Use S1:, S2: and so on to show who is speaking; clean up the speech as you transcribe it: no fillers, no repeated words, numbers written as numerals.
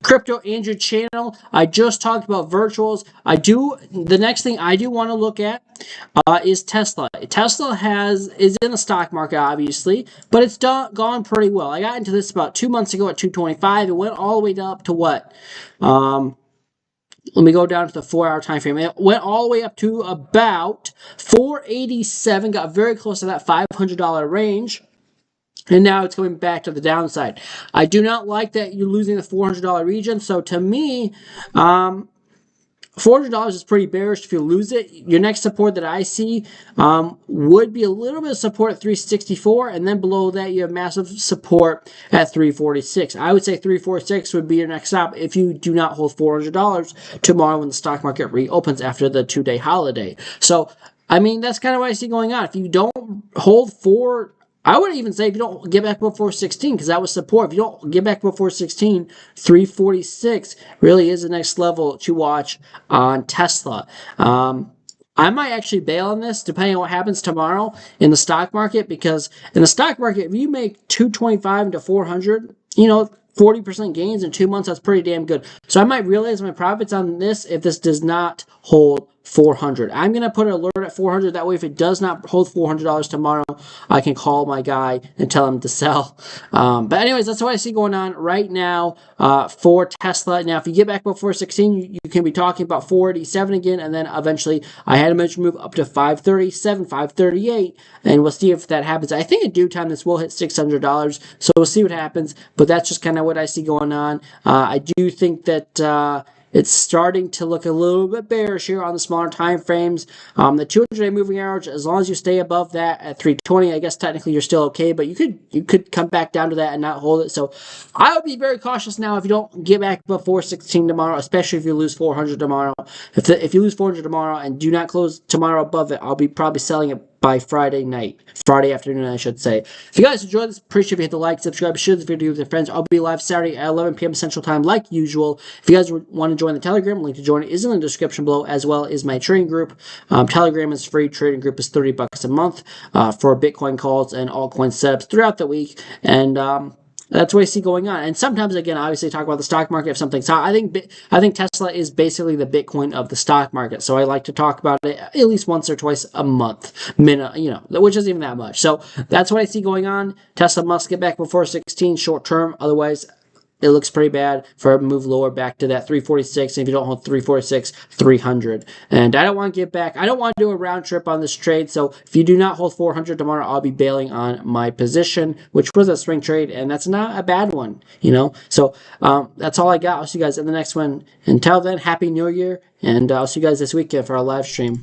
S1: Crypto Andrew channel. I just talked about virtuals. The next thing I do want to look at is Tesla. Tesla is in the stock market, obviously, but it's gone pretty well. I got into this about 2 months ago at 225. It went all the way up to what? Let me go down to the 4-hour time frame. It went all the way up to about 487, got very close to that $500 range. And now it's going back to the downside. I do not like that you're losing the $400 region. So to me, $400 is pretty bearish if you lose it. Your next support that I see would be a little bit of support at 364, and then below that you have massive support at 346. I would say 346 would be your next stop if you do not hold $400 tomorrow when the stock market reopens after the 2-day holiday. So, I mean, that's kind of what I see going on. If you don't hold I would even say if you don't get back above 416, because that was support. If you don't get back above 416, 346 really is the next level to watch on Tesla. I might actually bail on this depending on what happens tomorrow in the stock market, because in the stock market, if you make 225 into 400, 40% gains in 2 months, that's pretty damn good. So I might realize my profits on this if this does not hold 400. I'm going to put an alert at 400. That way, if it does not hold $400 tomorrow, I can call my guy and tell him to sell. But anyways, that's what I see going on right now for Tesla. Now, if you get back above 416, you can be talking about 487 again, and then eventually I had a major move up to 537, 538, and we'll see if that happens. I think in due time this will hit $600, so we'll see what happens, but that's just kind of what I see going on. I do think that it's starting to look a little bit bearish here on the smaller time frames. The 200-day moving average, as long as you stay above that at 320, I guess technically you're still okay, but you could come back down to that and not hold it. So I would be very cautious now if you don't get back above 416 tomorrow, especially if you lose 400 tomorrow. If you lose 400 tomorrow and do not close tomorrow above it, I'll be probably selling it by Friday afternoon, I should say. If you guys enjoyed this, appreciate if you hit the like, subscribe, share this video with your friends. I'll be live Saturday at 11 p.m. Central Time, like usual. If you guys want to join the Telegram, link to join it is in the description below, as well as my trading group. Telegram is free. Trading group is $30 a month for Bitcoin calls and altcoin setups throughout the week. And that's what I see going on. And sometimes, again, obviously talk about the stock market if something's hot. I think Tesla is basically the Bitcoin of the stock market. So I like to talk about it at least once or twice a month, which isn't even that much. So that's what I see going on. Tesla must get back before 16 short term. Otherwise, it looks pretty bad for a move lower back to that 346. And if you don't hold 346, 300. And I don't want to get back. I don't want to do a round trip on this trade. So if you do not hold 400 tomorrow, I'll be bailing on my position, which was a swing trade. And that's not a bad one, So that's all I got. I'll see you guys in the next one. Until then, Happy New Year. And I'll see you guys this weekend for our live stream.